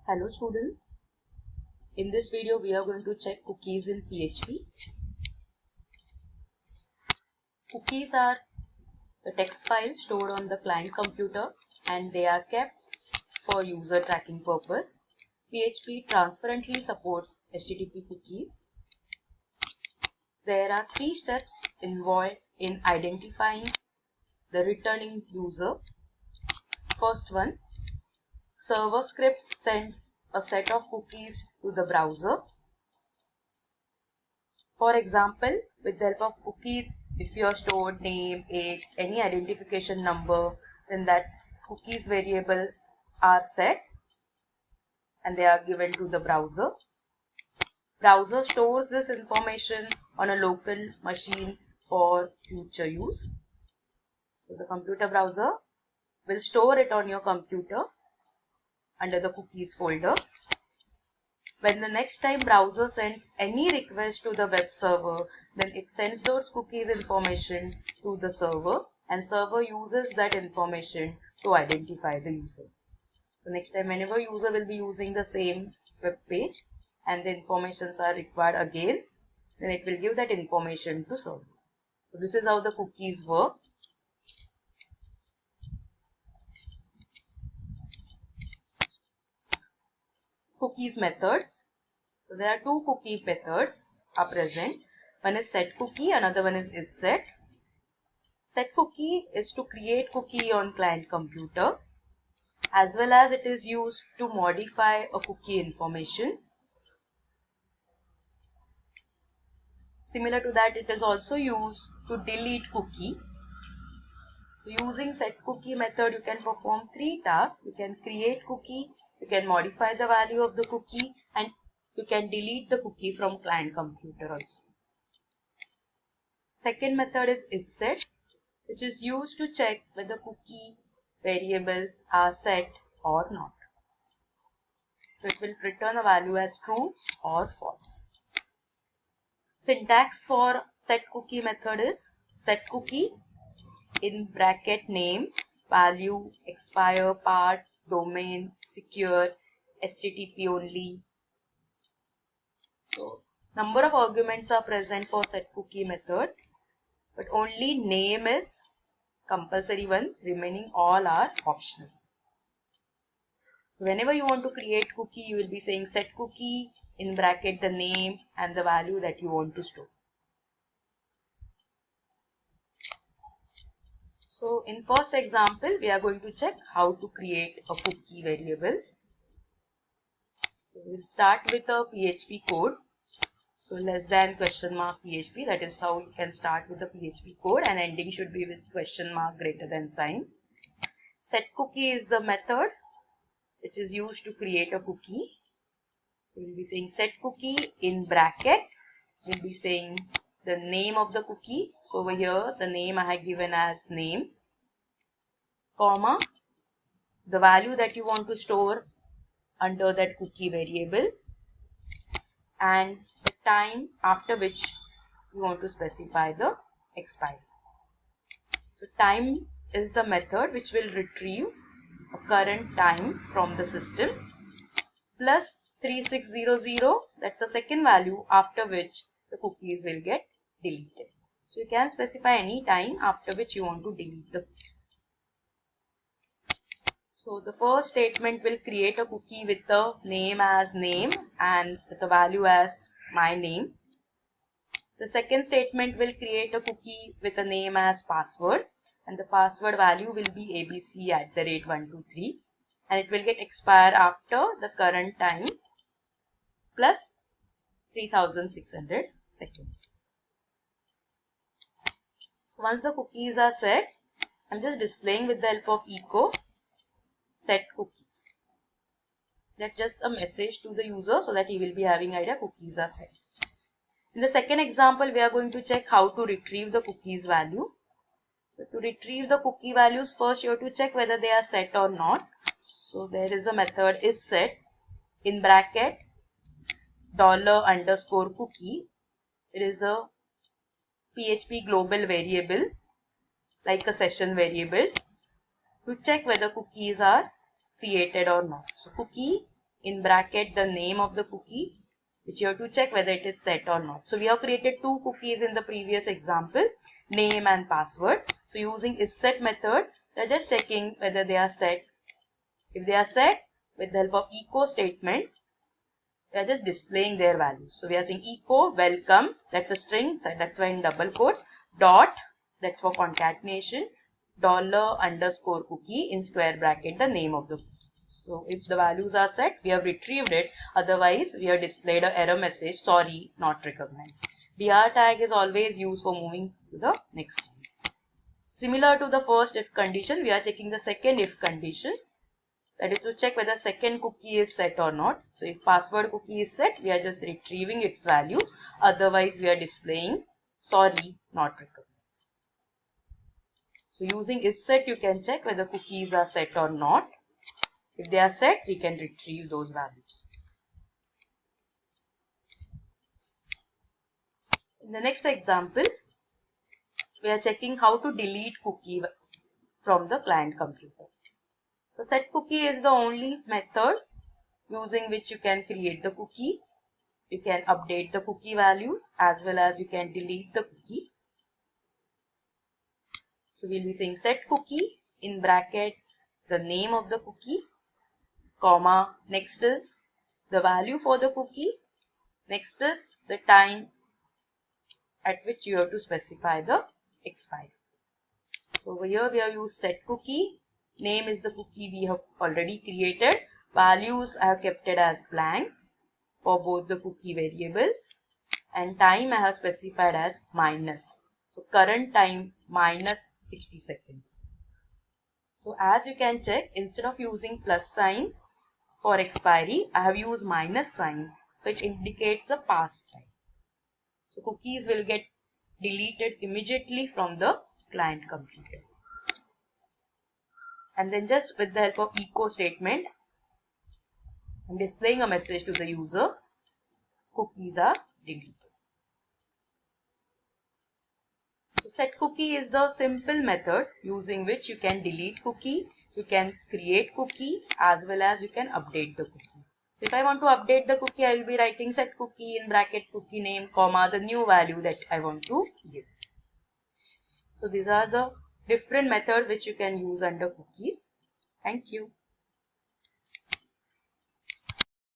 Hello students, in this video we are going to check cookies in PHP. Cookies are the text files stored on the client computer and they are kept for user tracking purpose. PHP transparently supports HTTP cookies. There are 3 steps involved in identifying the returning user. First one, server script sends a set of cookies to the browser. For example, with the help of cookies, if you are stored name, age, any identification number, then that cookies variables are set and they are given to the browser. Browser stores this information on a local machine for future use. So the computer browser will store it on your computer under the cookies folder. When the next time browser sends any request to the web server, then it sends those cookies information to the server and server uses that information to identify the user. So next time whenever user will be using the same web page and the informations are required again, then it will give that information to server. So this is how the cookies work. Cookies methods. So there are 2 cookie methods are present. One is set cookie, another one is isSet. Set cookie is to create cookie on client computer, as well as it is used to modify a cookie information. Similar to that, it is also used to delete cookie. So using set cookie method, you can perform 3 tasks. You can create cookie, you can modify the value of the cookie, and you can delete the cookie from client computer also. Second method is isSet, which is used to check whether cookie variables are set or not. So it will return a value as true or false. Syntax for set cookie method is set cookie in bracket name, value, expire, part, domain, secure, HTTP only. So number of arguments are present for set cookie method, but only name is compulsory one, remaining all are optional. So whenever you want to create cookie, you will be saying set cookie in bracket the name and the value that you want to store. So in first example, we are going to check how to create a cookie variables. So we'll start with a PHP code. So less than question mark PHP, that is how you can start with the PHP code, and ending should be with question mark greater than sign. Set cookie is the method which is used to create a cookie. So we'll be saying set cookie in bracket. We'll be saying the name of the cookie. So over here the name I have given as name, comma, the value that you want to store under that cookie variable, and the time after which you want to specify the expiry. So time is the method which will retrieve a current time from the system, plus 3600, that's the second value after which the cookies will get deleted. So you can specify any time after which you want to delete the cookie. So the first statement will create a cookie with the name as name and with the value as my name. The second statement will create a cookie with a name as password, and the password value will be abc@123, and it will get expired after the current time plus 3600 seconds. So once the cookies are set, I'm just displaying with the help of echo set cookies. That's just a message to the user so that he will be having idea cookies are set. In the second example, we are going to check how to retrieve the cookies value. So to retrieve the cookie values, first you have to check whether they are set or not. So there is a method isSet in bracket $_cookie. It is a PHP global variable like a session variable to check whether cookies are created or not. So cookie in bracket the name of the cookie, which you have to check whether it is set or not. So we have created two cookies in the previous example, name and password. So using isSet method, we are just checking whether they are set. If they are set, with the help of echo statement, we are just displaying their values. So we are saying echo welcome, that's a string, so that's why in double quotes, dot, that's for concatenation, $_cookie in square bracket the name of the cookie. So if the values are set, we have retrieved it. Otherwise, we have displayed an error message, sorry, not recognized. BR tag is always used for moving to the next line. Similar to the first if condition, we are checking the second if condition. That is to check whether second cookie is set or not. So if password cookie is set, we are just retrieving its value. Otherwise, we are displaying sorry, not recognized. So using isSet, you can check whether cookies are set or not. If they are set, we can retrieve those values. In the next example, we are checking how to delete cookie from the client computer. So set cookie is the only method using which you can create the cookie. You can update the cookie values as well as you can delete the cookie. So we'll be saying set cookie in bracket the name of the cookie, comma, next is the value for the cookie, next is the time at which you have to specify the expiry. So over here we have used set cookie, name is the cookie we have already created, values I have kept it as blank for both the cookie variables, and time I have specified as minus. So current time minus 60 seconds. So as you can check, instead of using plus sign for expiry, I have used minus sign. So it indicates the past time. So cookies will get deleted immediately from the client computer. And then just with the help of echo statement, I'm displaying a message to the user, cookies are deleted. So set cookie is the simple method using which you can delete cookie, you can create cookie as well as you can update the cookie. So if I want to update the cookie, I will be writing set cookie in bracket cookie name, comma, the new value that I want to give. So these are the different methods which you can use under cookies. Thank you.